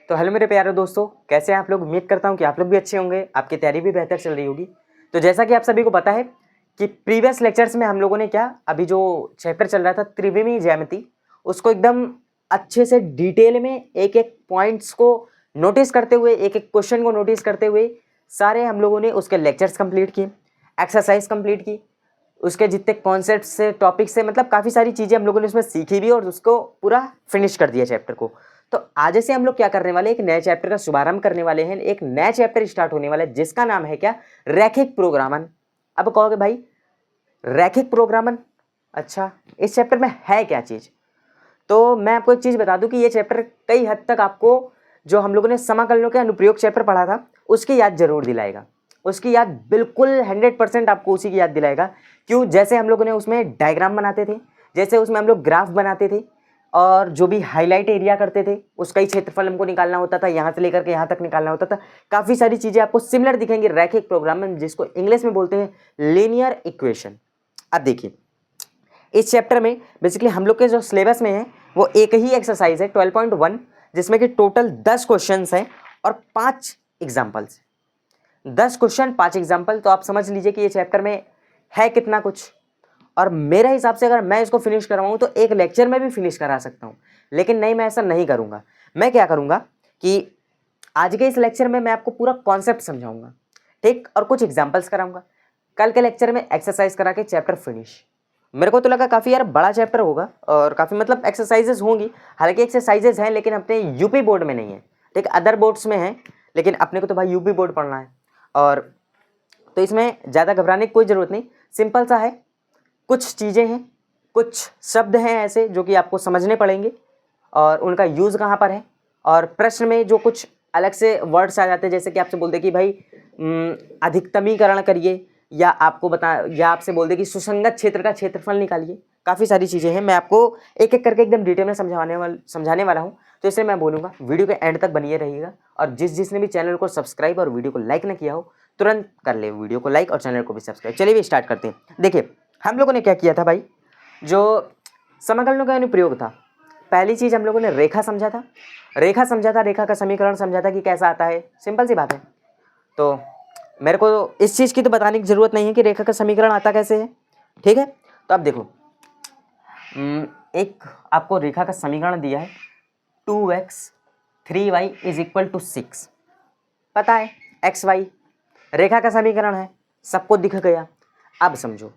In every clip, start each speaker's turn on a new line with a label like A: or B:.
A: तो हेलो मेरे प्यारे दोस्तों, कैसे हैं आप लोग। उम्मीद करता हूं कि आप लोग भी अच्छे होंगे, आपकी तैयारी भी बेहतर चल रही होगी। तो जैसा कि आप सभी को पता है कि प्रीवियस लेक्चर्स में हम लोगों ने क्या अभी जो चैप्टर चल रहा था त्रिविमीय ज्यामिति, उसको एकदम अच्छे से डिटेल में एक एक पॉइंट्स को नोटिस करते हुए, एक एक क्वेश्चन को नोटिस करते हुए सारे हम लोगों ने उसके लेक्चर्स कंप्लीट किए, एक्सरसाइज कंप्लीट की, उसके जितने कॉन्सेप्ट से टॉपिक से मतलब काफ़ी सारी चीज़ें हम लोगों ने उसमें सीखी भी और उसको पूरा फिनिश कर दिया चैप्टर को। तो आज से हम लोग क्या करने वाले हैं, एक नए चैप्टर का शुभारंभ करने वाले हैं। एक नया चैप्टर स्टार्ट होने वाला है जिसका नाम है क्या, रैखिक प्रोग्रामन। अब कहोगे भाई रैखिक प्रोग्रामन, अच्छा इस चैप्टर में है क्या चीज़। तो मैं आपको एक चीज़ बता दूं कि ये चैप्टर कई हद तक आपको जो हम लोगों ने समाकलनों के अनुप्रयोग चैप्टर पढ़ा था उसकी याद जरूर दिलाएगा। उसकी याद बिल्कुल 100% आपको उसी की याद दिलाएगा। क्यों, जैसे हम लोगों ने उसमें डायग्राम बनाते थे, जैसे उसमें हम लोग ग्राफ बनाते थे और जो भी हाईलाइट एरिया करते थे उसका ही क्षेत्रफल हमको निकालना होता था, यहाँ से लेकर के यहाँ तक निकालना होता था। काफ़ी सारी चीज़ें आपको सिमिलर दिखेंगी रैखिक प्रोग्राम में, जिसको इंग्लिश में बोलते हैं लीनियर इक्वेशन। अब देखिए इस चैप्टर में बेसिकली हम लोग के जो सिलेबस में है वो एक ही एक्सरसाइज है 12.1, जिसमें कि टोटल 10 क्वेश्चन हैं और 5 एग्जाम्पल्स। 10 क्वेश्चन 5 एग्जाम्पल, तो आप समझ लीजिए कि ये चैप्टर में है कितना कुछ। और मेरे हिसाब से अगर मैं इसको फिनिश करवाऊँ तो एक लेक्चर में भी फिनिश करा सकता हूँ, लेकिन नहीं, मैं ऐसा नहीं करूँगा। मैं क्या करूँगा कि आज के इस लेक्चर में मैं आपको पूरा कॉन्सेप्ट समझाऊंगा, ठीक, और कुछ एग्जाम्पल्स कराऊंगा। कल के लेक्चर में एक्सरसाइज करा के चैप्टर फिनिश। मेरे को तो लगा काफ़ी यार बड़ा चैप्टर होगा और काफ़ी मतलब एक्सरसाइजेज होंगी, हालांकि एक्सरसाइजेज हैं लेकिन अपने यूपी बोर्ड में नहीं है, ठीक, अदर बोर्ड्स में है, लेकिन अपने को तो भाई यूपी बोर्ड पढ़ना है। और तो इसमें ज़्यादा घबराने की कोई ज़रूरत नहीं, सिंपल सा है। कुछ चीज़ें हैं, कुछ शब्द हैं ऐसे जो कि आपको समझने पड़ेंगे और उनका यूज़ कहाँ पर है। और प्रश्न में जो कुछ अलग से वर्ड्स आ जाते हैं, जैसे कि आपसे बोल दे कि भाई अधिकतमीकरण करिए, या आपको या आपसे बोल दे कि सुसंगत क्षेत्र का क्षेत्रफल निकालिए। काफ़ी सारी चीज़ें हैं, मैं आपको एक एक करके एकदम डिटेल में समझाने वाला हूँ। तो इसलिए मैं बोलूँगा वीडियो के एंड तक बनिए रहिएगा। और जिसने भी चैनल को सब्सक्राइब और वीडियो को लाइक ना किया हो तुरंत कर ले वीडियो को लाइक और चैनल को भी सब्सक्राइब। चलिए भी स्टार्ट करते हैं। देखिए हम लोगों ने क्या किया था भाई, जो समाकलनों का अनुप्रयोग था, पहली चीज़ हम लोगों ने रेखा समझा था। रेखा का समीकरण समझा था कि कैसा आता है, सिंपल सी बात है। तो मेरे को इस चीज़ की तो बताने की ज़रूरत नहीं है कि रेखा का समीकरण आता कैसे है, ठीक है। तो अब देखो एक आपको रेखा का समीकरण दिया है 2x 3y = 6, पता है xy रेखा का समीकरण है, सबको दिख गया। अब समझो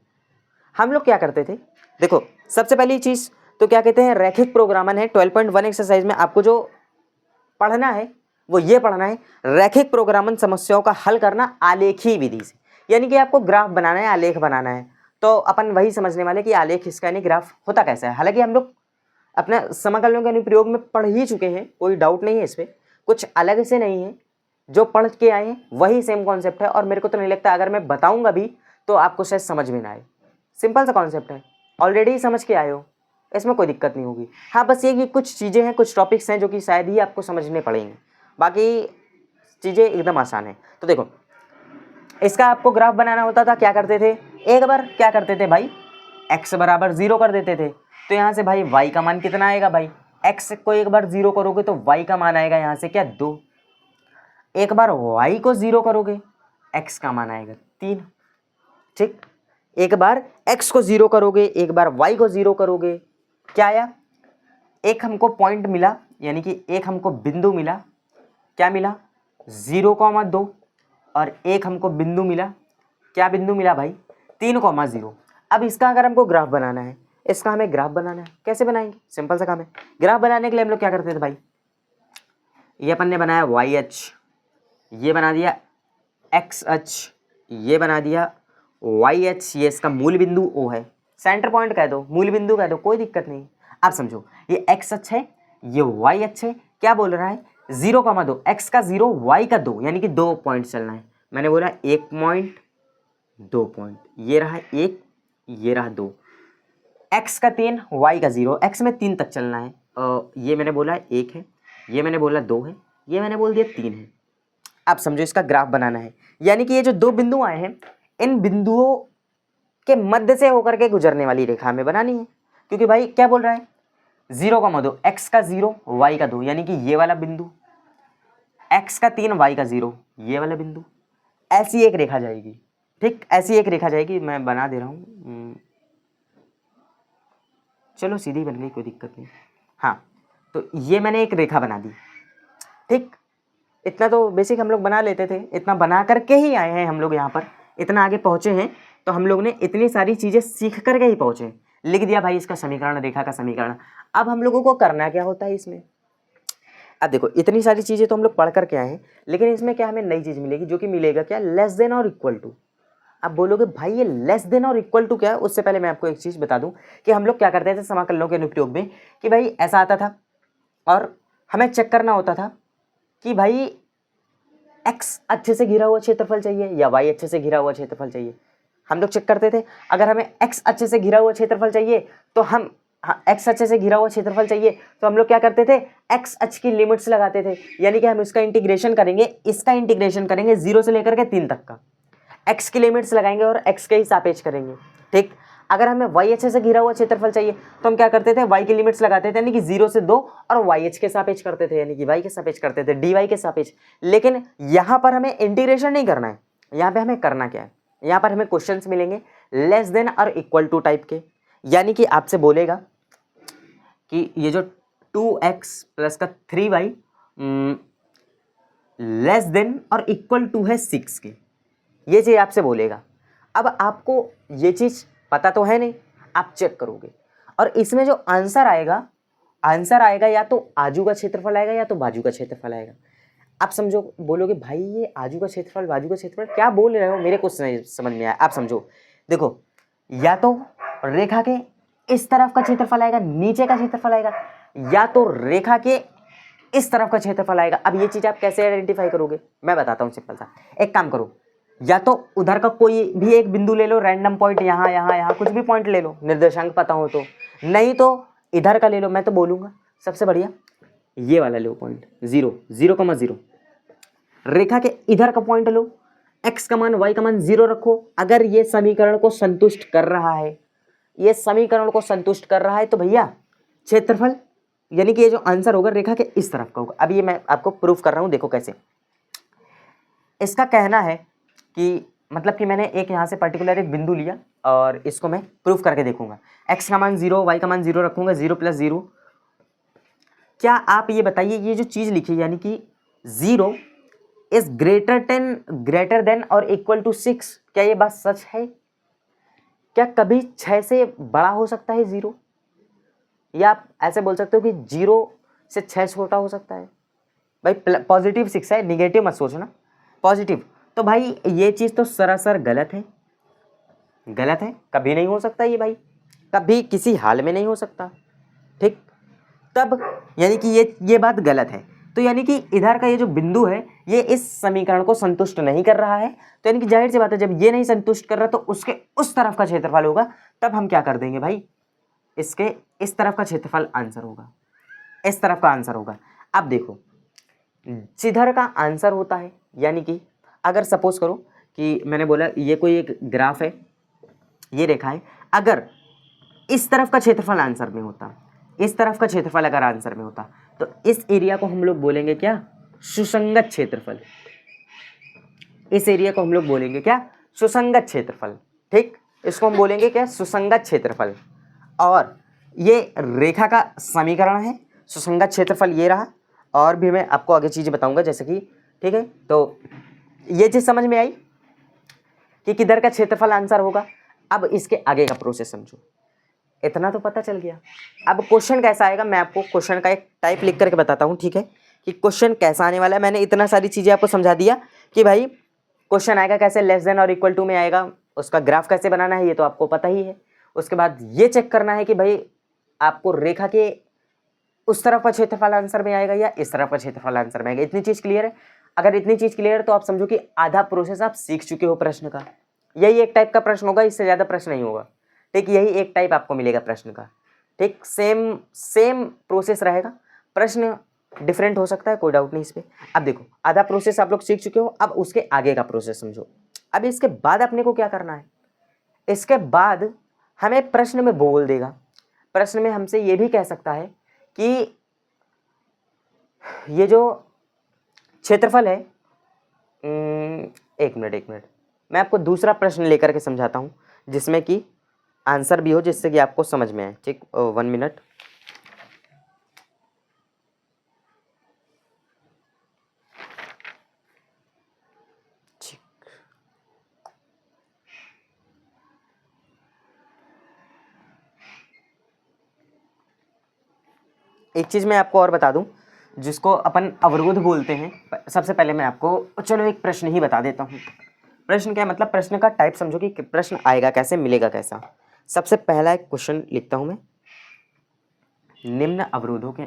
A: हम लोग क्या करते थे, देखो सबसे पहली चीज़ तो क्या कहते हैं, रैखिक प्रोग्रामन है। 12.1 एक्सरसाइज में आपको जो पढ़ना है वो ये पढ़ना है, रैखिक प्रोग्रामन समस्याओं का हल करना आलेखी विधि से। यानी कि आपको ग्राफ बनाना है, आलेख बनाना है। तो अपन वही समझने वाले कि आलेख इसका यानी ग्राफ होता कैसा है। हालांकि हम लोग अपना समाकलनों के अनुप्रयोग में पढ़ ही चुके हैं, कोई डाउट नहीं है इस पर, कुछ अलग से नहीं है। जो पढ़ के आए हैं वही सेम कॉन्सेप्ट है और मेरे को तो नहीं लगता अगर मैं बताऊंगा भी तो आपको शायद समझ में ना आए। सिंपल सा कॉन्सेप्ट है, ऑलरेडी समझ के आए हो, इसमें कोई दिक्कत नहीं होगी। हाँ बस ये कि कुछ चीज़ें हैं, कुछ टॉपिक्स हैं जो कि शायद ही आपको समझने पड़ेंगे, बाकी चीज़ें एकदम आसान है। तो देखो इसका आपको ग्राफ बनाना होता था, क्या करते थे, एक बार क्या करते थे भाई, x = 0 कर देते थे। तो यहाँ से भाई y का मान कितना आएगा भाई, x को एक बार 0 करोगे तो y का मान आएगा यहाँ से क्या 2, एक बार y को 0 करोगे x का मान आएगा 3, ठीक। एक बार x को 0 करोगे, एक बार y को 0 करोगे, क्या आया, एक हमको पॉइंट मिला, यानी कि एक हमको बिंदु मिला, क्या मिला 0,2, और एक हमको बिंदु मिला, क्या बिंदु मिला भाई 3,0। अब इसका अगर हमको ग्राफ बनाना है, इसका हमें ग्राफ बनाना है, कैसे बनाएंगे, सिंपल सा काम है। ग्राफ बनाने के लिए हम लोग क्या करते थे भाई, ये अपन ने बनाया वाई अक्ष, ये बना दिया एक्स अक्ष, ये बना दिया वाई अक्ष, ये इसका मूल बिंदु ओ है, सेंटर पॉइंट कह दो, मूल बिंदु कह दो, कोई दिक्कत नहीं। आप समझो ये एक्स अक्ष है, ये वाई अक्ष है, क्या बोल रहा है 0,2, एक्स का 0 वाई का 2, यानी कि 2 पॉइंट चलना है। मैंने बोला 1 पॉइंट 2 पॉइंट, ये रहा 1, ये रहा 2, एक्स का 3 वाई का 0, एक्स में 3 तक चलना है। ये मैंने बोला 1 है, ये मैंने बोला 2 है, ये मैंने बोल दिया 3 है। आप समझो इसका ग्राफ बनाना है, यानी कि ये जो 2 बिंदु आए हैं इन बिंदुओं के मध्य से होकर के गुजरने वाली रेखा हमें बनानी है। क्योंकि भाई क्या बोल रहा है 0,2, एक्स का 0 वाई का 2, यानी कि ये वाला बिंदु x का 3 y का 0, ये वाला बिंदु, ऐसी एक रेखा जाएगी। ठीक, ऐसी एक रेखा जाएगी, मैं बना दे रहा हूँ, चलो सीधी बन गई, कोई दिक्कत नहीं। हाँ, तो ये मैंने एक रेखा बना दी। ठीक, इतना तो बेसिक हम लोग बना लेते थे, इतना बना करके ही आए हैं हम लोग यहाँ पर, इतना आगे पहुँचे हैं, तो हम लोग ने इतनी सारी चीज़ें सीख करके ही पहुँचे। लिख दिया भाई इसका समीकरण, रेखा का समीकरण। अब हम लोगों को करना क्या होता है इसमें, अब देखो इतनी सारी चीज़ें तो हम लोग पढ़ करके आए हैं, लेकिन इसमें क्या हमें नई चीज़ मिलेगी, जो कि मिलेगा क्या, लेस देन और इक्वल टू। अब बोलोगे भाई ये लेस देन और इक्वल टू क्या है, उससे पहले मैं आपको एक चीज़ बता दूं कि हम लोग क्या करते थे समाकलनों के अनुप्रयोग में, कि भाई ऐसा आता था और हमें चेक करना होता था कि भाई x अच्छे से घिरा हुआ क्षेत्रफल चाहिए या y अच्छे से घिरा हुआ क्षेत्रफल चाहिए। हम लोग चेक करते थे, अगर हमें x अच्छे से घिरा हुआ क्षेत्रफल चाहिए तो हम x अच्छे से घिरा हुआ क्षेत्रफल चाहिए तो हम लोग क्या करते थे, x अक्ष की लिमिट्स लगाते थे, यानी कि हम इसका इंटीग्रेशन करेंगे, इसका इंटीग्रेशन करेंगे 0 से लेकर के 3 तक का, x की लिमिट्स लगाएंगे और x के ही सापेक्ष करेंगे। ठीक, अगर हमें y अच्छे से घिरा हुआ क्षेत्रफल चाहिए तो हम क्या करते थे, y की लिमिट्स लगाते थे, यानी कि 0 से 2 और y के सापेक्ष करते थे, यानी कि y के सापेक्ष करते थे, dy के सापेक्ष। लेकिन यहाँ पर हमें इंटीग्रेशन नहीं करना है, यहाँ पे हमें करना क्या है, यहाँ पर हमें क्वेश्चंस मिलेंगे लेस देन और इक्वल टू टाइप के, यानी कि आपसे बोलेगा कि ये जो 2x प्लस का 3y लेस देन और इक्वल टू है 6 के, ये चीज़ आपसे बोलेगा। अब आपको ये चीज़ पता तो है नहीं, आप चेक करोगे और इसमें जो आंसर आएगा या तो आजू का क्षेत्रफल आएगा या तो बाजू का क्षेत्रफल आएगा। आप समझो, बोलोगे भाई ये आजू का क्षेत्रफल बाजू का क्षेत्रफल क्या बोल रहे हो, मेरे को नहीं समझ में आया। आप समझो, देखो या तो रेखा के इस तरफ का क्षेत्रफल आएगा, नीचे का क्षेत्रफल आएगा, या तो रेखा के इस तरफ का क्षेत्रफल आएगा। अब ये चीज़ आप कैसे आइडेंटिफाई करोगे, मैं बताता हूँ सिंपल सा। एक काम करो, या तो उधर का कोई भी एक बिंदु ले लो, रैंडम पॉइंट, यहाँ यहाँ यहाँ कुछ भी पॉइंट ले लो, निर्देशांक पता हो तो, नहीं तो इधर का ले लो। मैं तो बोलूँगा सबसे बढ़िया ये वाला लो पॉइंट, 0 0,0, रेखा के इधर का पॉइंट लो, x का मान y का मान 0 रखो। अगर ये समीकरण को संतुष्ट कर रहा है, ये समीकरण को संतुष्ट कर रहा है तो भैया क्षेत्रफल, यानी कि ये जो आंसर होगा रेखा के इस तरफ का होगा। अब ये मैं आपको प्रूफ कर रहा हूँ, देखो कैसे। इसका कहना है कि मतलब कि मैंने एक यहाँ से पर्टिकुलर एक बिंदु लिया और इसको मैं प्रूफ करके देखूंगा, x का मान 0 y का मान 0 रखूंगा, 0 + 0। क्या आप ये बताइए, ये जो चीज़ लिखी यानी कि 0 इज ग्रेटर देन और इक्वल टू 6, क्या ये बात सच है? क्या कभी 6 से बड़ा हो सकता है 0? या आप ऐसे बोल सकते हो कि 0 से 6 छोटा हो सकता है? भाई पॉजिटिव 6 है, निगेटिव मत सोचना, पॉजिटिव। तो भाई ये चीज़ तो सरासर गलत है, गलत है, कभी नहीं हो सकता ये भाई, कभी किसी हाल में नहीं हो सकता। ठीक, तब यानी कि ये बात गलत है। तो यानी कि इधर का ये जो बिंदु है ये इस समीकरण को संतुष्ट नहीं कर रहा है, तो यानी कि जाहिर सी बात है जब ये नहीं संतुष्ट कर रहा तो उसके उस तरफ का क्षेत्रफल होगा, तब हम क्या कर देंगे भाई, इसके इस तरफ का क्षेत्रफल आंसर होगा, इस तरफ का आंसर होगा। अब देखो जिधर का आंसर होता है, यानी कि अगर सपोज करो कि मैंने बोला ये कोई एक ग्राफ है, ये रेखा है, अगर इस तरफ का क्षेत्रफल आंसर में होता, इस तरफ का क्षेत्रफल अगर आंसर में होता, तो इस एरिया को हम लोग बोलेंगे क्या, सुसंगत क्षेत्रफल। इस एरिया को हम लोग बोलेंगे क्या, सुसंगत क्षेत्रफल। ठीक, इसको हम बोलेंगे क्या, सुसंगत क्षेत्रफल। और ये रेखा का समीकरण है, सुसंगत क्षेत्रफल ये रहा। और भी मैं आपको आगे चीज़ें बताऊंगा जैसे कि, ठीक है, तो ये चीज़ समझ में आई कि किधर का क्षेत्रफल आंसर होगा। अब इसके आगे का प्रोसेस समझो, इतना तो पता चल गया। अब क्वेश्चन कैसा आएगा, मैं आपको क्वेश्चन का एक टाइप लिख करके बताता हूँ, ठीक है, कि क्वेश्चन कैसा आने वाला है। मैंने इतना सारी चीज़ें आपको समझा दिया कि भाई क्वेश्चन आएगा कैसे, लेस देन और इक्वल टू में आएगा, उसका ग्राफ कैसे बनाना है ये तो आपको पता ही है। उसके बाद ये चेक करना है कि भाई आपको रेखा के उस तरफ का क्षेत्रफल आंसर में आएगा या इस तरफ का क्षेत्रफल आंसर में आएगा। इतनी चीज़ क्लियर है? अगर इतनी चीज़ क्लियर है तो आप समझो कि आधा प्रोसेस आप सीख चुके हो प्रश्न का। यही एक टाइप का प्रश्न होगा, इससे ज़्यादा प्रश्न नहीं होगा। ठीक, यही एक टाइप आपको मिलेगा प्रश्न का। ठीक, सेम प्रोसेस रहेगा, प्रश्न डिफरेंट हो सकता है, कोई डाउट नहीं इस पर। अब देखो आधा प्रोसेस आप लोग सीख चुके हो, अब उसके आगे का प्रोसेस समझो। अब इसके बाद अपने को क्या करना है, इसके बाद हमें प्रश्न में बोल देगा, प्रश्न में हमसे ये भी कह सकता है कि ये जो क्षेत्रफल है, एक मिनट मैं आपको दूसरा प्रश्न लेकर के समझाता हूँ जिसमें कि आंसर भी हो, जिससे कि आपको समझ में आए। ठीक, 1 मिनट। एक चीज़ मैं आपको और बता दूं, जिसको अपन अवरोध बोलते हैं। सबसे पहले मैं आपको चलो एक प्रश्न ही बता देता हूँ। प्रश्न क्या मतलब, प्रश्न का टाइप समझो कि प्रश्न आएगा कैसे, मिलेगा कैसा। सबसे पहला एक क्वेश्चन लिखता हूं मैं, निम्न अवरोधों के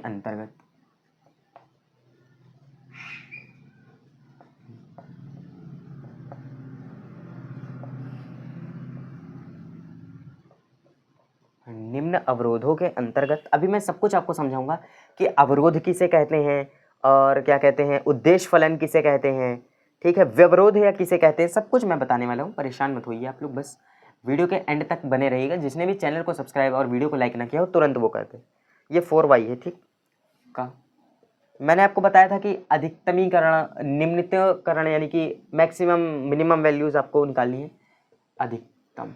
A: अंतर्गत अभी मैं सब कुछ आपको समझाऊंगा कि अवरोध किसे कहते हैं और क्या कहते हैं, उद्देश्य फलन किसे कहते हैं, ठीक है, व्यवरोध या किसे कहते हैं, सब कुछ मैं बताने वाला हूँ। परेशान मत होइए आप लोग, बस वीडियो के एंड तक बने रहिएगा। जिसने भी चैनल को सब्सक्राइब और वीडियो को लाइक ना किया हो तुरंत वो करते। ये 4y है, ठीक का। मैंने आपको बताया था कि अधिकतमीकरण, निम्नतमीकरण यानी कि मैक्सिमम मिनिमम वैल्यूज आपको निकालनी है। अधिकतम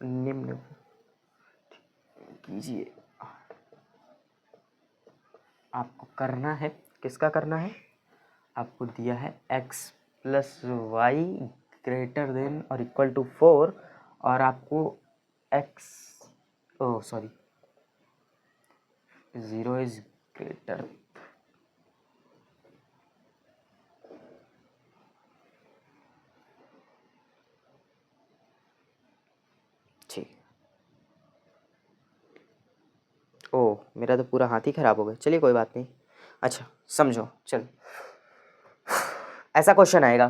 A: निम्न कीजिए, आपको करना है, किसका करना है, आपको दिया है x + y ग्रेटर देन और इक्वल टू 4 और आपको x 0 इज ग्रेटर। ठीक, ओ मेरा तो पूरा हाथ ही खराब हो गया। चलिए कोई बात नहीं, अच्छा समझो। चलो ऐसा क्वेश्चन आएगा।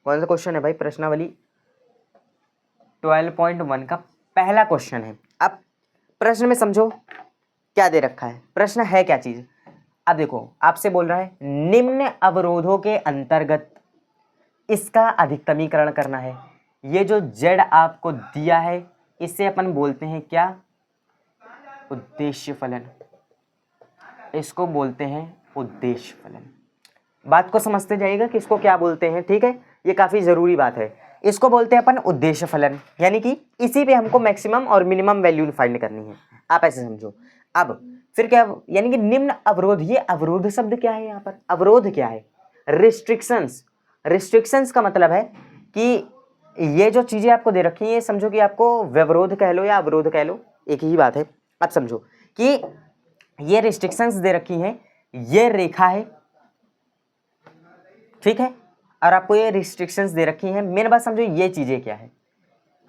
A: कौन सा क्वेश्चन है भाई, प्रश्नावली 12.1 का पहला क्वेश्चन है। अब प्रश्न में समझो क्या दे रखा है, प्रश्न है क्या चीज। अब देखो आपसे बोल रहा है निम्न अवरोधों के अंतर्गत इसका अधिकतमीकरण करना है। ये जो z आपको दिया है इसे अपन बोलते हैं क्या, उद्देश्य फलन। इसको बोलते हैं उद्देश्य फलन। बात को समझते जाइएगा कि इसको क्या बोलते हैं, ठीक है, ये काफी जरूरी बात है। इसको बोलते हैं अपन उद्देश्य फलन, यानी कि इसी पे हमको मैक्सिमम और मिनिमम वैल्यू फाइंड करनी है। आप ऐसे समझो। अब फिर क्या, यानी कि निम्न अवरोध, ये अवरोध शब्द क्या है यहाँ पर, अवरोध क्या है, रिस्ट्रिक्शंस। रिस्ट्रिक्शंस का मतलब है कि ये जो चीजें आपको दे रखी है, ये समझो कि आपको व्यवरोध कह लो या अवरोध कह लो, एक ही बात है। अब समझो कि ये रिस्ट्रिक्शंस दे रखी हैं, ये रेखा है, ठीक है, और आपको ये रिस्ट्रिक्शंस दे रखी हैं। मेन बात समझो ये चीजें क्या है,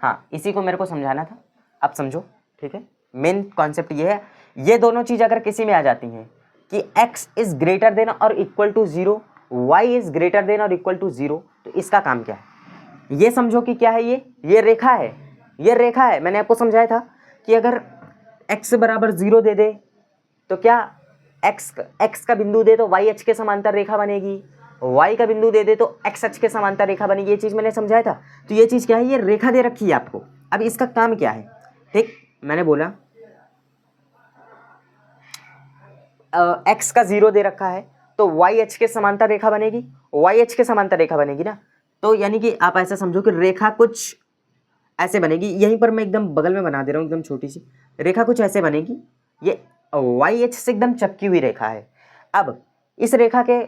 A: हाँ इसी को मेरे को समझाना था। अब समझो, ठीक है, मेन कॉन्सेप्ट ये है। ये दोनों चीज अगर किसी में आ जाती हैं कि x इज ग्रेटर देन और equal to 0, y is greater than और इक्वल टू 0, तो इसका काम क्या है, ये समझो कि क्या है, ये रेखा है, ये रेखा है। मैंने आपको समझाया था कि अगर x बराबर 0 दे दे तो क्या x का बिंदु दे तो y अक्ष के समांतर रेखा बनेगी, y का बिंदु दे दे तो x अक्ष के समांतर रेखा बनेगी। ये चीज मैंने समझाया था। तो ये चीज क्या है, ये रेखा दे रखी है आपको। अब इसका काम क्या है, ठीक, मैंने बोला x का 0 दे रखा है तो y अक्ष के समांतर रेखा बनेगी, y अक्ष के समांतर रेखा बनेगी ना। तो यानी कि आप ऐसा समझो कि रेखा कुछ ऐसे बनेगी। यहीं पर मैं एकदम बगल में बना दे रहा हूँ, एकदम छोटी सी रेखा कुछ ऐसे बनेगी। ये y अक्ष से एकदम चपकी हुई रेखा है। अब इस रेखा के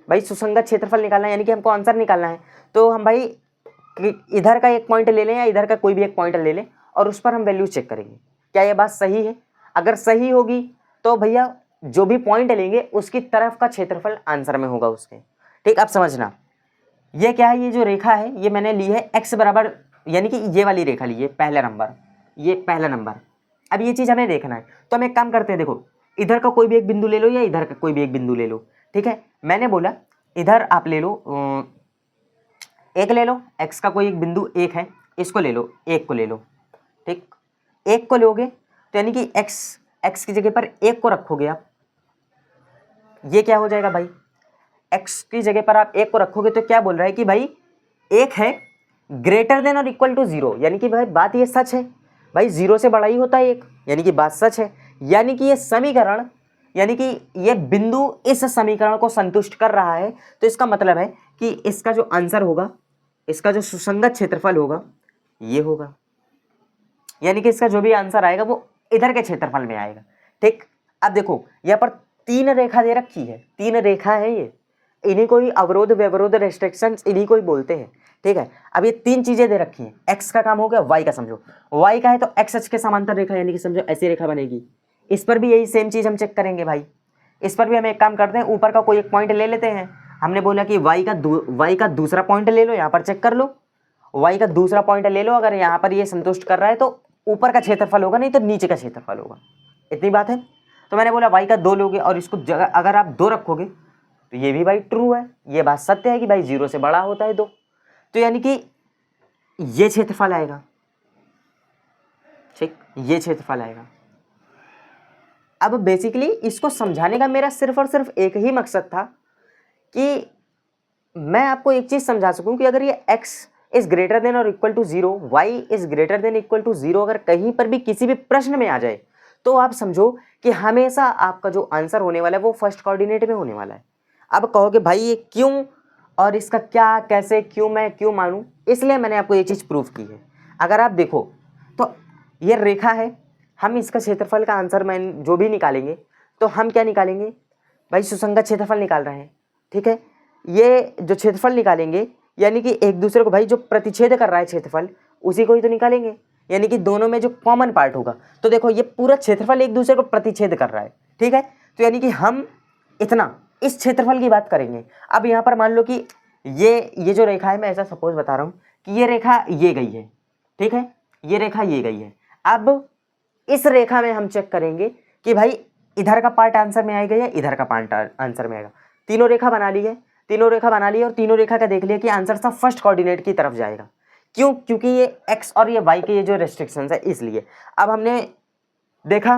A: भाई सुसंगत क्षेत्रफल निकालना है, यानी कि हमको आंसर निकालना है। तो हम भाई इधर का एक पॉइंट ले लें या इधर का कोई भी एक पॉइंट ले लें और उस पर हम वैल्यू चेक करेंगे क्या ये बात सही है। अगर सही होगी तो भैया जो भी पॉइंट लेंगे उसकी तरफ का क्षेत्रफल आंसर में होगा उसके, ठीक। अब समझना ये क्या है, ये जो रेखा है ये मैंने ली है x बराबर, यानी कि ये वाली रेखा ली है, पहला नंबर, ये पहला नंबर। अब ये चीज हमें देखना है तो हम एक काम करते हैं, देखो इधर का कोई भी एक बिंदु ले लो या इधर का कोई भी एक बिंदु ले लो, ठीक है। मैंने बोला इधर आप ले लो, एक ले लो, x का कोई एक बिंदु एक है, इसको ले लो, एक को ले लो, ठीक। एक को लोगे तो यानी कि x की जगह पर एक को रखोगे आप, ये क्या हो जाएगा भाई, x की जगह पर आप एक को रखोगे तो क्या बोल रहा है कि भाई एक है ग्रेटर देन और इक्वल टू 0, यानी कि भाई बात ये सच है, भाई 0 से बड़ा ही होता है एक, यानी कि बात सच है। यानी कि ये समीकरण यानी कि ये बिंदु इस समीकरण को संतुष्ट कर रहा है, तो इसका मतलब है कि इसका जो आंसर होगा, इसका जो सुसंगत क्षेत्रफल होगा ये होगा, यानी कि इसका जो भी आंसर आएगा वो इधर के क्षेत्रफल में आएगा। ठीक, अब देखो यहाँ पर 3 रेखा दे रखी है, 3 रेखा है ये, इन्हीं को ही अवरोध व्यवरोध रेस्ट्रिक्शंस इन्हीं को ही बोलते हैं। ठीक है, अब ये 3 चीजें दे रखी हैं, एक्स का काम हो गया, वाई का समझो, वाई का है तो एक्स अक्ष के समांतर रेखा, यानी कि समझो ऐसी रेखा बनेगी। इस पर भी यही सेम चीज हम चेक करेंगे भाई, इस पर भी हम एक काम करते हैं, ऊपर का कोई एक पॉइंट ले लेते हैं। हमने बोला कि वाई का दूसरा पॉइंट ले लो, यहाँ पर चेक कर लो, वाई का दूसरा पॉइंट ले लो, अगर यहाँ पर ये संतुष्ट कर रहा है तो ऊपर का क्षेत्रफल होगा, नहीं तो नीचे का क्षेत्रफल होगा। इतनी बात है। तो मैंने बोला वाई का 2 लोगे और इसको जगह अगर आप 2 रखोगे तो ये भी भाई ट्रू है, ये बात सत्य है कि भाई 0 से बड़ा होता है 2, तो यानी कि ये क्षेत्रफल आएगा। ठीक, ये क्षेत्रफल आएगा। अब बेसिकली इसको समझाने का मेरा सिर्फ और सिर्फ एक ही मकसद था कि मैं आपको एक चीज समझा सकूं कि अगर ये x इज ग्रेटर देन और equal to 0, y is greater than equal to 0 अगर कहीं पर भी किसी भी प्रश्न में आ जाए तो आप समझो कि हमेशा आपका जो आंसर होने वाला है वो फर्स्ट कोऑर्डिनेट में होने वाला है। अब कहोगे भाई ये क्यों और इसका क्या, कैसे, क्यों, मैं क्यों मानूं, इसलिए मैंने आपको ये चीज़ प्रूव की है। अगर आप देखो तो ये रेखा है, हम इसका क्षेत्रफल का आंसर मैं जो भी निकालेंगे तो हम क्या निकालेंगे भाई, सुसंगत क्षेत्रफल निकाल रहे हैं। ठीक है, ये जो क्षेत्रफल निकालेंगे यानी कि एक दूसरे को भाई जो प्रतिच्छेद कर रहा है क्षेत्रफल उसी को ही तो निकालेंगे, यानी कि दोनों में जो कॉमन पार्ट होगा। तो देखो ये पूरा क्षेत्रफल एक दूसरे को प्रतिच्छेद कर रहा है। ठीक है, तो यानी कि हम इतना इस क्षेत्रफल की बात करेंगे। अब यहाँ पर मान लो कि ये जो रेखा है, मैं ऐसा सपोज बता रहा हूँ कि ये रेखा ये गई है। ठीक है, ये रेखा ये गई है। अब इस रेखा में हम चेक करेंगे कि भाई इधर का पार्ट आंसर में आएगा या इधर का पार्ट आंसर में आएगा। तीनों रेखा बना ली है, तीनों रेखा बना ली और तीनों रेखा का देख लिया कि आंसर सब फर्स्ट कोऑर्डिनेट की तरफ जाएगा। क्यों? क्योंकि ये x और ये y के ये जो रेस्ट्रिक्शंस है इसलिए। अब हमने देखा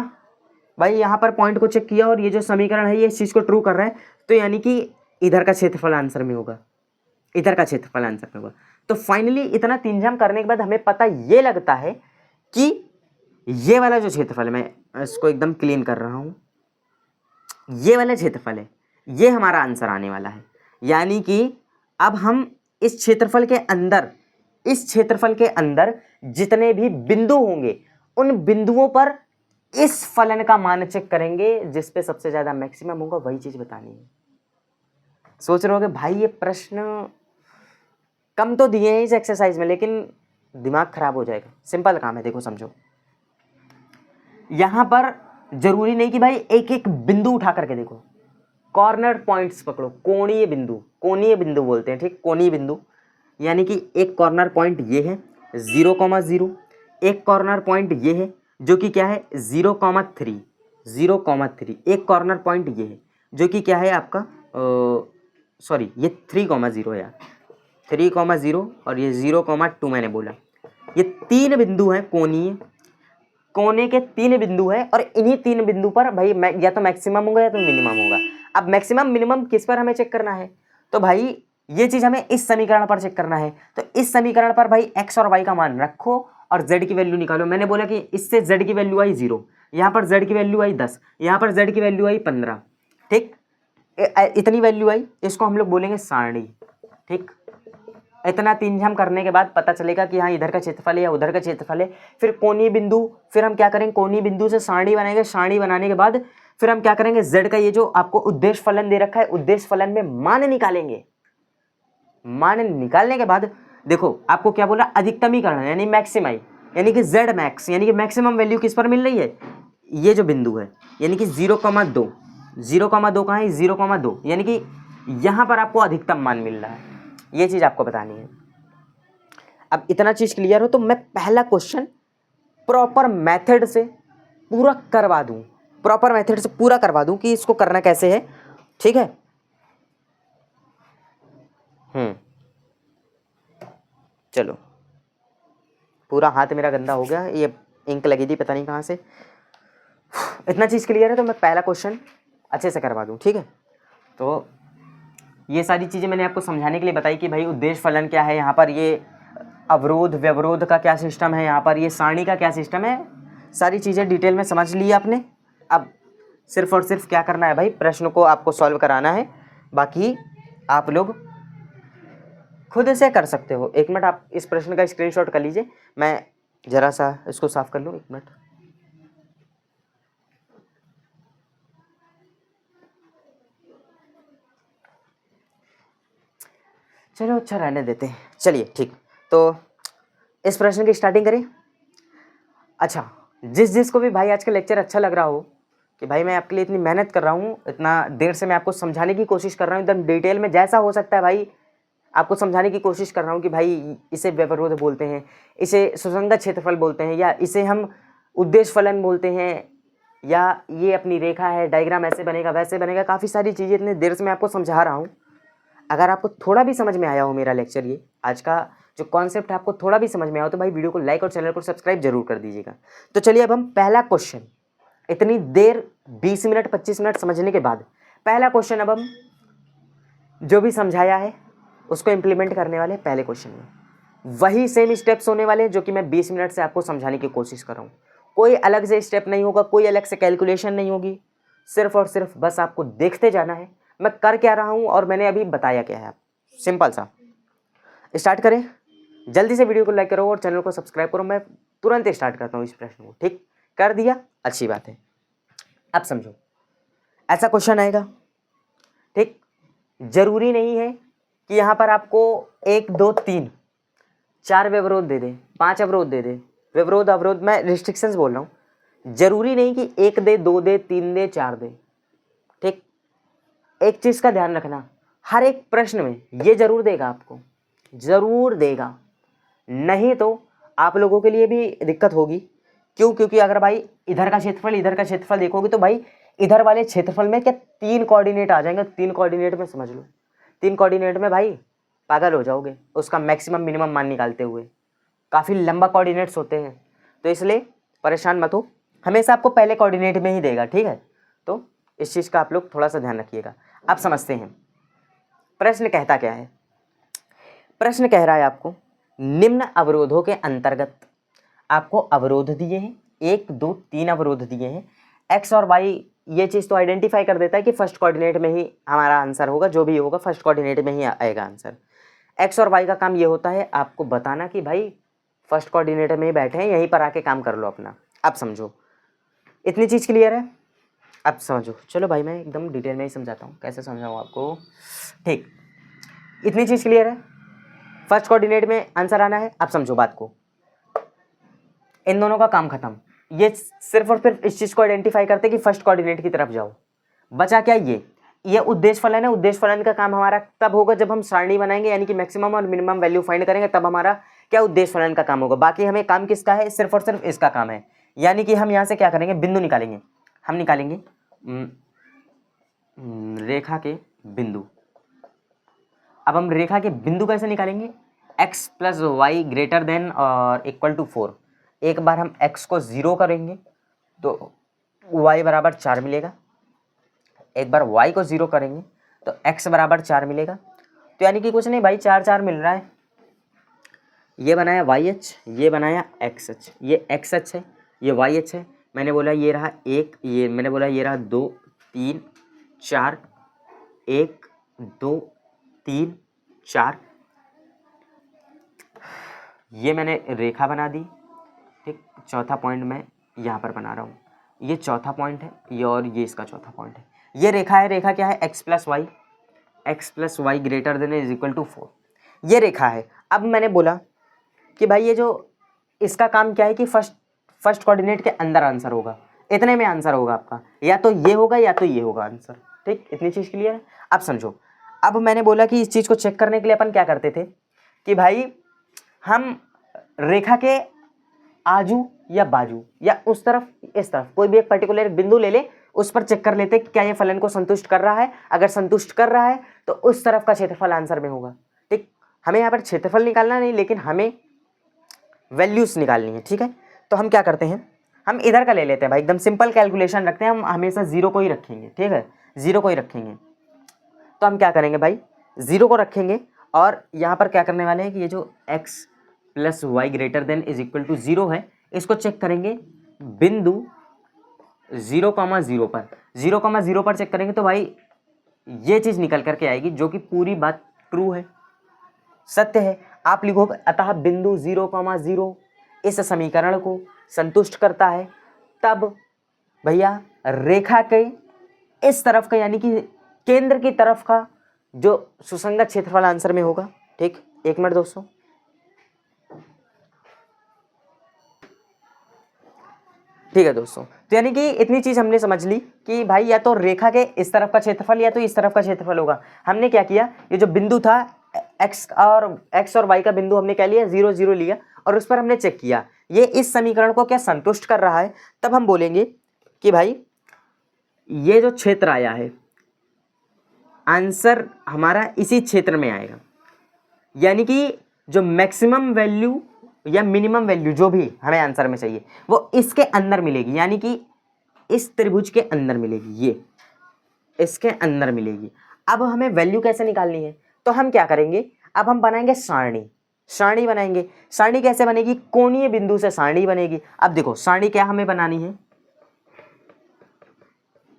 A: भाई यहाँ पर पॉइंट को चेक किया और ये जो समीकरण है ये इस चीज़ को ट्रू कर रहा है, तो यानी कि इधर का क्षेत्रफल आंसर में होगा, इधर का क्षेत्रफल आंसर में होगा। तो फाइनली इतना तीन करने के बाद हमें पता ये लगता है कि ये वाला जो क्षेत्रफल है, मैं इसको एकदम क्लीन कर रहा हूँ, ये वाला क्षेत्रफल है, ये हमारा आंसर आने वाला है। यानी कि अब हम इस क्षेत्रफल के अंदर जितने भी बिंदु होंगे उन बिंदुओं पर इस फलन का मान चेक करेंगे, जिस पे सबसे ज्यादा मैक्सिमम होगा वही चीज बतानी है। सोच रहे होगे भाई ये प्रश्न कम तो दिए हैं इस एक्सरसाइज में, लेकिन दिमाग खराब हो जाएगा। सिंपल काम है, देखो समझो, यहां पर जरूरी नहीं कि भाई एक एक बिंदु उठा करके देखो, कॉर्नर पॉइंट्स पकड़ो, कोणीय बिंदु बोलते हैं। ठीक, कोणीय बिंदु यानी कि एक कॉर्नर पॉइंट ये है 0,0, एक कॉर्नर पॉइंट ये है जो कि क्या है 0,3, एक कॉर्नर पॉइंट ये है जो कि क्या है आपका सॉरी ये 3,0 है यार, 3,0 और ये 0,2 मैंने बोला। ये 3 बिंदु हैं कोणीय, कोने के 3 बिंदु हैं और इन्हीं 3 बिंदु पर भाई या तो मैक्सिमम होगा या तो मिनिमम होगा। अब मैक्सिमम मिनिमम किस पर हमें चेक करना है, तो भाई ये चीज हमें इस समीकरण पर चेक करना है। तो इस समीकरण पर भाई x और y का मान रखो और z की वैल्यू निकालो। मैंने बोला कि इससे z की वैल्यू आई 0, यहाँ पर z की वैल्यू आई 10, यहाँ पर z की वैल्यू आई 15। ठीक, इतनी वैल्यू आई, इसको हम लोग बोलेंगे सारणी। ठीक, इतना तीन करने के बाद पता चलेगा कि हाँ इधर का क्षेत्रफल है या उधर का क्षेत्रफल है। फिर कोणीय बिंदु, फिर हम क्या करेंगे, कोणीय बिंदु से सारणी बनाएंगे, सारणी बनाने के बाद फिर हम क्या करेंगे, z का ये जो आपको उद्देश्य फलन दे रखा है, उद्देश्य फलन में मान निकालेंगे। मान निकालने के बाद देखो आपको क्या बोला, अधिकतमीकरण यानी मैक्सिमाई, यानी कि z मैक्स, यानी कि मैक्सिमम वैल्यू किस पर मिल रही है, ये जो बिंदु है, यानी कि 0,2 कहाँ है 0,2, यानी कि यहां पर आपको अधिकतम मान मिल रहा है। ये चीज आपको बतानी है। अब इतना चीज क्लियर हो तो मैं पहला क्वेश्चन प्रॉपर मेथड से पूरा करवा दूं, कि इसको करना कैसे है। ठीक है, चलो, पूरा हाथ मेरा गंदा हो गया, ये इंक लगी थी पता नहीं कहाँ से। इतना चीज क्लियर है तो मैं पहला क्वेश्चन अच्छे से करवा दूं। ठीक है, तो ये सारी चीजें मैंने आपको समझाने के लिए बताई कि भाई उद्देश्य फलन क्या है, यहाँ पर ये अवरोध व्यवरोध का क्या सिस्टम है, यहाँ पर ये सारणी का क्या सिस्टम है, सारी चीजें डिटेल में समझ ली आपने। अब सिर्फ और सिर्फ क्या करना है भाई, प्रश्न को आपको सॉल्व कराना है, बाकी आप लोग खुद से कर सकते हो। एक मिनट, आप इस प्रश्न का स्क्रीनशॉट कर लीजिए, मैं जरा सा इसको साफ कर लूँ, एक मिनट। चलो अच्छा रहने देते हैं, चलिए ठीक। तो इस प्रश्न की स्टार्टिंग करें। अच्छा, जिसको भी भाई आज का लेक्चर अच्छा लग रहा हो कि भाई मैं आपके लिए इतनी मेहनत कर रहा हूँ, इतना देर से मैं आपको समझाने की कोशिश कर रहा हूँ, एकदम डिटेल में जैसा हो सकता है भाई आपको समझाने की कोशिश कर रहा हूँ कि भाई इसे व्यवरोध बोलते हैं, इसे सुसंगत क्षेत्रफल बोलते हैं, या इसे हम उद्देश्य फलन बोलते हैं, या ये अपनी रेखा है, डायग्राम ऐसे बनेगा वैसे बनेगा, काफ़ी सारी चीज़ें इतने देर से मैं आपको समझा रहा हूँ। अगर आपको थोड़ा भी समझ में आया हो मेरा लेक्चर, ये आज का जो कॉन्सेप्ट है आपको थोड़ा भी समझ में आया हो, तो भाई वीडियो को लाइक और चैनल को सब्सक्राइब जरूर कर दीजिएगा। तो चलिए अब हम पहला क्वेश्चन, इतनी देर 20 मिनट 25 मिनट समझने के बाद पहला क्वेश्चन, अब हम जो भी समझाया है उसको इम्प्लीमेंट करने वाले पहले क्वेश्चन में। वही सेम स्टेप्स होने वाले जो कि मैं 20 मिनट से आपको समझाने की कोशिश कर रहा हूँ। कोई अलग से स्टेप नहीं होगा, कोई अलग से कैलकुलेशन नहीं होगी, सिर्फ और सिर्फ बस आपको देखते जाना है मैं कर क्या रहा हूँ और मैंने अभी बताया क्या है। आप सिंपल सा स्टार्ट करें। जल्दी से वीडियो को लाइक करो और चैनल को सब्सक्राइब करो। मैं तुरंत स्टार्ट करता हूँ इस प्रश्न को। ठीक कर दिया, अच्छी बात है। अब समझो, ऐसा क्वेश्चन आएगा, ठीक, जरूरी नहीं है कि यहाँ पर आपको 1 2 3 4 व्यवरोध दे दे, 5 अवरोध दे दे। व्यवरोध अवरोध मैं रिस्ट्रिक्शंस बोल रहा हूँ, जरूरी नहीं कि 1 दे, 2 दे, 3 दे, 4 दे। ठीक, एक चीज का ध्यान रखना, हर एक प्रश्न में ये जरूर देगा, आपको जरूर देगा, नहीं तो आप लोगों के लिए भी दिक्कत होगी। क्यों? क्योंकि अगर भाई इधर का क्षेत्रफल देखोगे तो भाई इधर वाले क्षेत्रफल में क्या 3 कोऑर्डिनेट आ जाएंगे। 3 कोऑर्डिनेट में समझ लो, 3 कोऑर्डिनेट में भाई पागल हो जाओगे उसका मैक्सिमम मिनिमम मान निकालते हुए। काफ़ी लंबा कोऑर्डिनेट्स होते हैं, तो इसलिए परेशान मत हो, हमेशा आपको पहले कोऑर्डिनेट में ही देगा। ठीक है, तो इस चीज़ का आप लोग थोड़ा सा ध्यान रखिएगा। अब समझते हैं प्रश्न कहता क्या है। प्रश्न कह रहा है आपको निम्न अवरोधों के अंतर्गत आपको अवरोध दिए हैं, 1 2 3 अवरोध दिए हैं। एक्स और वाई ये चीज़ तो आइडेंटिफाई कर देता है कि फर्स्ट कोऑर्डिनेट में ही हमारा आंसर होगा, जो भी होगा फर्स्ट कोऑर्डिनेट में ही आएगा आंसर। एक्स और वाई का काम ये होता है आपको बताना कि भाई फर्स्ट कोऑर्डिनेट में ही बैठे हैं, यहीं पर आके काम कर लो अपना। अब समझो, इतनी चीज़ क्लियर है? अब समझो, चलो भाई मैं एकदम डिटेल में ही समझाता हूँ, कैसे समझाऊँ आपको। ठीक, इतनी चीज़ क्लियर है, फर्स्ट कोऑर्डिनेट में आंसर आना है। अब समझो बात को, इन दोनों का काम खत्म। ये सिर्फ और सिर्फ इस चीज़ को आइडेंटिफाई करते कि फर्स्ट कोऑर्डिनेट की तरफ जाओ। बचा क्या? ये उद्देश्य फलन है। उद्देश्य फलन का काम हमारा तब होगा जब हम सारणी बनाएंगे, यानी कि मैक्सिमम और मिनिमम वैल्यू फाइंड करेंगे, तब हमारा क्या उद्देश्य फलन का काम होगा। बाकी हमें काम किसका है? सिर्फ और सिर्फ इसका काम है, यानी कि हम यहाँ से क्या करेंगे? बिंदु निकालेंगे। हम निकालेंगे रेखा के बिंदु। अब हम रेखा के बिंदु कैसे निकालेंगे? x plus y greater than और इक्वल टू 4। एक बार हम x को 0 करेंगे तो y बराबर 4 मिलेगा, एक बार y को 0 करेंगे तो x बराबर 4 मिलेगा। तो यानी कि कुछ नहीं भाई, 4 4 मिल रहा है। ये बनाया YH, ये बनाया XH, ये XH है, ये YH है। मैंने बोला ये रहा 1, ये मैंने बोला ये रहा 2 3 4, 1 2 3 4। ये मैंने रेखा बना दी। ठीक, चौथा पॉइंट मैं यहाँ पर बना रहा हूँ, ये चौथा पॉइंट है, ये और ये इसका चौथा पॉइंट है। ये रेखा है, रेखा क्या है? x plus y greater than is equal to 4। ये रेखा है। अब मैंने बोला कि भाई ये जो इसका काम क्या है कि फर्स्ट कोऑर्डिनेट के अंदर आंसर होगा, इतने में आंसर होगा आपका, या तो ये होगा या तो ये होगा आंसर। ठीक, इतनी चीज़ क्लियर है? अब समझो, अब मैंने बोला कि इस चीज़ को चेक करने के लिए अपन क्या करते थे कि भाई हम रेखा के आजू या बाजू या उस तरफ इस तरफ कोई भी एक पर्टिकुलर बिंदु ले ले, उस पर चेक कर लेते कि क्या ये फलन को संतुष्ट कर रहा है। अगर संतुष्ट कर रहा है तो उस तरफ का क्षेत्रफल आंसर में होगा। ठीक, हमें यहाँ पर क्षेत्रफल निकालना नहीं, लेकिन हमें वैल्यूज निकालनी है। ठीक है, तो हम क्या करते हैं, हम इधर का ले लेते हैं भाई, एकदम सिंपल कैलकुलेशन रखते हैं। हम हमेशा 0 को ही रखेंगे। ठीक है, 0 को ही रखेंगे। तो हम क्या करेंगे भाई, 0 को रखेंगे और यहाँ पर क्या करने वाले हैं कि ये जो x plus y greater than is equal to 0 है, इसको चेक करेंगे बिंदु 0,0 पर। 0,0 पर चेक करेंगे तो भाई ये चीज़ निकल करके आएगी, जो कि पूरी बात ट्रू है, सत्य है। आप लिखोगे अतः बिंदु 0,0 इस समीकरण को संतुष्ट करता है, तब भैया रेखा के इस तरफ का यानी कि केंद्र की तरफ का जो सुसंगत क्षेत्रफल आंसर में होगा। ठीक, 1 मिनट दोस्तों। ठीक है दोस्तों, तो यानी कि इतनी चीज हमने समझ ली कि भाई या तो रेखा के इस तरफ का क्षेत्रफल या तो इस तरफ का क्षेत्रफल होगा। हमने क्या किया, ये जो बिंदु था एक्स और वाई का बिंदु हमने क्या लिया, 0, 0 लिया और उस पर हमने चेक किया ये इस समीकरण को क्या संतुष्ट कर रहा है। तब हम बोलेंगे कि भाई ये जो क्षेत्र आया है आंसर हमारा इसी क्षेत्र में आएगा, यानी कि जो मैक्सिमम वैल्यू या मिनिमम वैल्यू जो भी हमें आंसर में चाहिए वो इसके अंदर मिलेगी, यानी कि इस त्रिभुज के अंदर मिलेगी, ये इसके अंदर मिलेगी। अब हमें वैल्यू कैसे निकालनी है, तो हम क्या करेंगे, अब हम बनाएंगे सारणी बनाएंगे। सारणी कैसे बनेगी, कोणीय बिंदु से सारणी बनेगी। अब देखो सारणी क्या हमें बनानी है,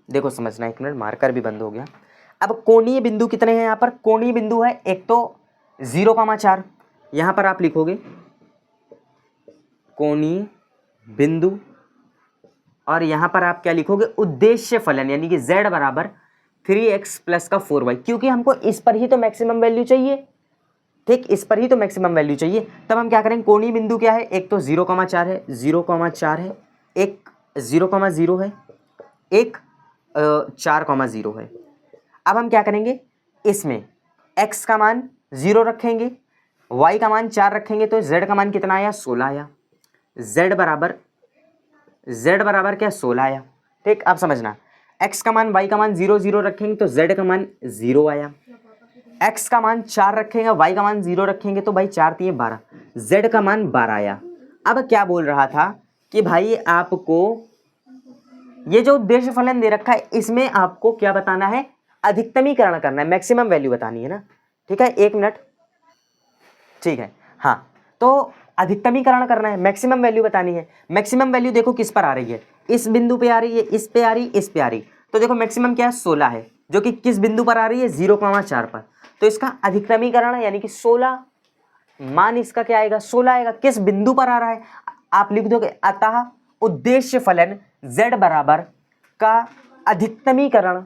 A: देखो समझना, 1 मिनट, मार्कर भी बंद हो गया। अब कोणीय बिंदु कितने हैं यहाँ पर, कोणीय बिंदु है एक तो 0,4, यहाँ पर आप लिखोगे कोणीय बिंदु और यहां पर आप क्या लिखोगे, उद्देश्य फलन, यानी कि z बराबर 3x प्लस का 4y, क्योंकि हमको इस पर ही तो मैक्सिमम वैल्यू चाहिए। ठीक, इस पर ही तो मैक्सिमम वैल्यू चाहिए। तब हम क्या करेंगे, कोणीय बिंदु क्या है, एक तो 0,4 है, 0,4 है, एक 0,0 है, एक 4,0 है। अब हम क्या करेंगे, इसमें x का मान 0 रखेंगे, y का मान 4 रखेंगे, तो z का मान कितना आया, 16 आया। z बराबर क्या, 16 आया। ठीक, अब समझना, x का मान y का मान 0, 0 रखेंगे तो z का मान 0 आया। x का मान 4 रखेंगे, y का मान 0 रखेंगे तो भाई 4 3 12, z का मान 12 आया। अब क्या बोल रहा था कि भाई आपको ये जो उद्देश्य फलन दे रखा है इसमें आपको क्या बताना है, अधिकतमीकरण करना है, मैक्सिमम वैल्यू बतानी है ना। ठीक है, 1 मिनट, ठीक है, हाँ, तो अधिकतमीकरण करना है, मैक्सिमम वैल्यू बतानी है। मैक्सिमम वैल्यू देखो किस पर आ रही है, इस बिंदु पे आ रही है, इस पे आ रही, इस पे आ रही। तो देखो मैक्सिमम क्या है, 16 है, जो कि किस बिंदु पर आ रही है, 0,4 पर। तो इसका अधिकतमीकरण है, यानी कि 16 मान इसका क्या आएगा, 16 आएगा। किस बिंदु पर आ रहा है, आप लिख दोगे अतः उद्देश्य फलन z बराबर का अधिकतमीकरण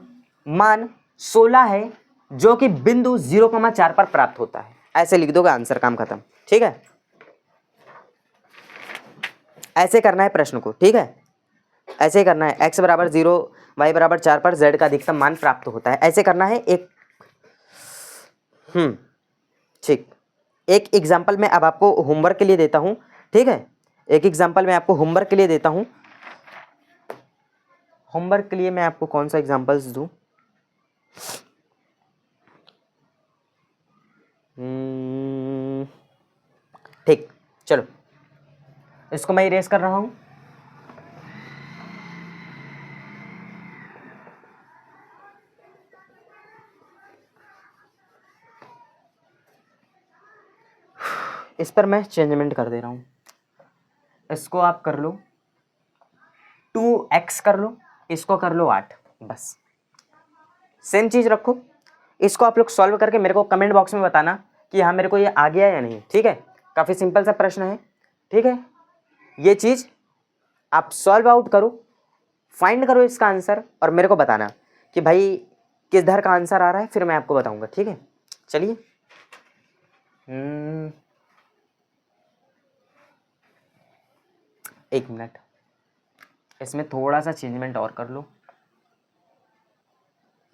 A: मान 16 है, जो कि बिंदु 0,4 पर प्राप्त होता है। ऐसे लिख दोगे, आंसर, काम खत्म। ठीक है, ऐसे करना है प्रश्न को। ठीक है, ऐसे ही करना है, x बराबर 0, y बराबर 4 पर z का अधिकतम मान प्राप्त होता है, ऐसे करना है। एक ठीक, एक एग्जाम्पल मैं अब आपको होमवर्क के लिए देता हूं। ठीक है, एक एग्जाम्पल मैं आपको होमवर्क के लिए देता हूं। होमवर्क के लिए मैं आपको कौन सा एग्जाम्पल्स दूं, ठीक, चलो इसको मैं इरेज कर रहा हूं। इस पर मैं चेंजमेंट कर दे रहा हूं, इसको आप कर लो 2x कर लो, इसको कर लो 8, बस सेम चीज रखो। इसको आप लोग सॉल्व करके मेरे को कमेंट बॉक्स में बताना कि हाँ मेरे को ये आ गया या नहीं। ठीक है, काफ़ी सिंपल सा प्रश्न है। ठीक है, ये चीज़ आप सॉल्व आउट करो, फाइंड करो इसका आंसर और मेरे को बताना कि भाई किस धर का आंसर आ रहा है, फिर मैं आपको बताऊंगा। ठीक है, चलिए 1 मिनट, इसमें थोड़ा सा चेंजमेंट और कर लो,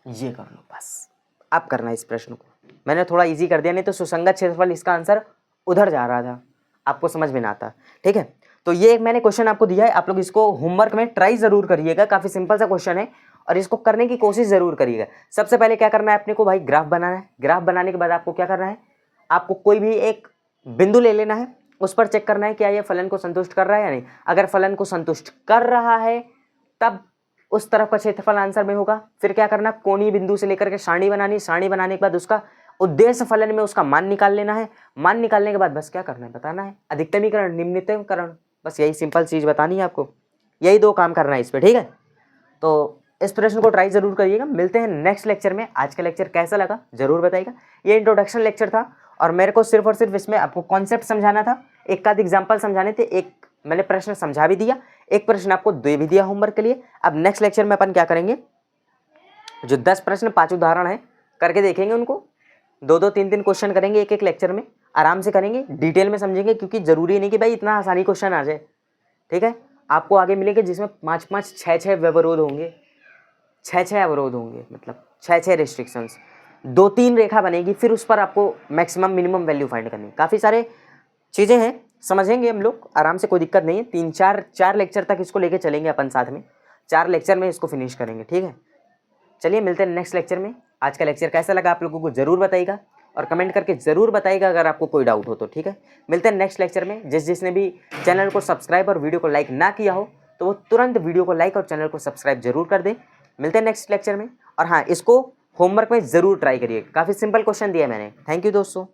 A: ये कर लो, बस आप करना इस प्रश्न को। मैंने थोड़ा इजी कर दिया, नहीं तो सुसंगत क्षेत्रफल इसका आंसर उधर जा रहा था, आपको समझ में ना आता। ठीक है, तो ये एक मैंने क्वेश्चन आपको दिया है, आप लोग इसको होमवर्क में ट्राई जरूर करिएगा, काफ़ी सिंपल सा क्वेश्चन है और इसको करने की कोशिश जरूर करिएगा। सबसे पहले क्या करना है अपने को, भाई ग्राफ बनाना है। ग्राफ बनाने के बाद आपको क्या करना है, आपको कोई भी एक बिंदु ले लेना है, उस पर चेक करना है क्या ये फलन को संतुष्ट कर रहा है या नहीं। अगर फलन को संतुष्ट कर रहा है तब उस तरफ का क्षेत्रफल आंसर में होगा। फिर क्या करना, कोणीय बिंदु से लेकर के सारणी बनानी, सारणी बनाने के बाद उसका उद्देश्य फलन में उसका मान निकाल लेना है। मान निकालने के बाद बस क्या करना है, बताना है अधिकतमीकरण निम्नतमीकरण, बस यही सिंपल चीज बतानी है आपको, यही 2 काम करना है इस पे। ठीक है, तो इस प्रश्न को ट्राई जरूर करिएगा। मिलते हैं नेक्स्ट लेक्चर में। आज का लेक्चर कैसा लगा जरूर बताइएगा। ये इंट्रोडक्शन लेक्चर था और मेरे को सिर्फ और सिर्फ इसमें आपको कॉन्सेप्ट समझाना था, एक आध एग्जाम्पल समझाने थे, एक मैंने प्रश्न समझा भी दिया, एक प्रश्न आपको दे भी दिया होमवर्क के लिए। अब नेक्स्ट लेक्चर में अपन क्या करेंगे, जो 10 प्रश्न 5 उदाहरण है करके देखेंगे, उनको 2-2 3-3 क्वेश्चन करेंगे एक एक लेक्चर में, आराम से करेंगे, डिटेल में समझेंगे, क्योंकि जरूरी नहीं कि भाई इतना आसानी क्वेश्चन आ जाए। ठीक है, आपको आगे मिलेंगे जिसमें 5-5 6-6 व्यवरोध होंगे, 6-6 अवरोध होंगे, मतलब 6-6 रिस्ट्रिक्शंस, 2-3 रेखा बनेगी, फिर उस पर आपको मैक्सिमम मिनिमम वैल्यू फाइंड करनी। काफ़ी सारे चीज़ें हैं, समझेंगे हम लोग आराम से, कोई दिक्कत नहीं है। 3-4 लेक्चर तक इसको लेके चलेंगे अपन साथ में, 4 लेक्चर में इसको फिनिश करेंगे। ठीक है, चलिए मिलते हैं नेक्स्ट लेक्चर में। आज का लेक्चर कैसा लगा आप लोगों को ज़रूर बताइएगा और कमेंट करके ज़रूर बताइएगा अगर आपको कोई डाउट हो तो। ठीक है, मिलते हैं नेक्स्ट लेक्चर में। जिसने भी चैनल को सब्सक्राइब और वीडियो को लाइक ना किया हो तो वो तुरंत वीडियो को लाइक और चैनल को सब्सक्राइब जरूर कर दें। मिलते हैं नेक्स्ट लेक्चर में। और हाँ, इसको होमवर्क में ज़रूर ट्राई करिए, काफ़ी सिंपल क्वेश्चन दिया है मैंने। थैंक यू दोस्तों।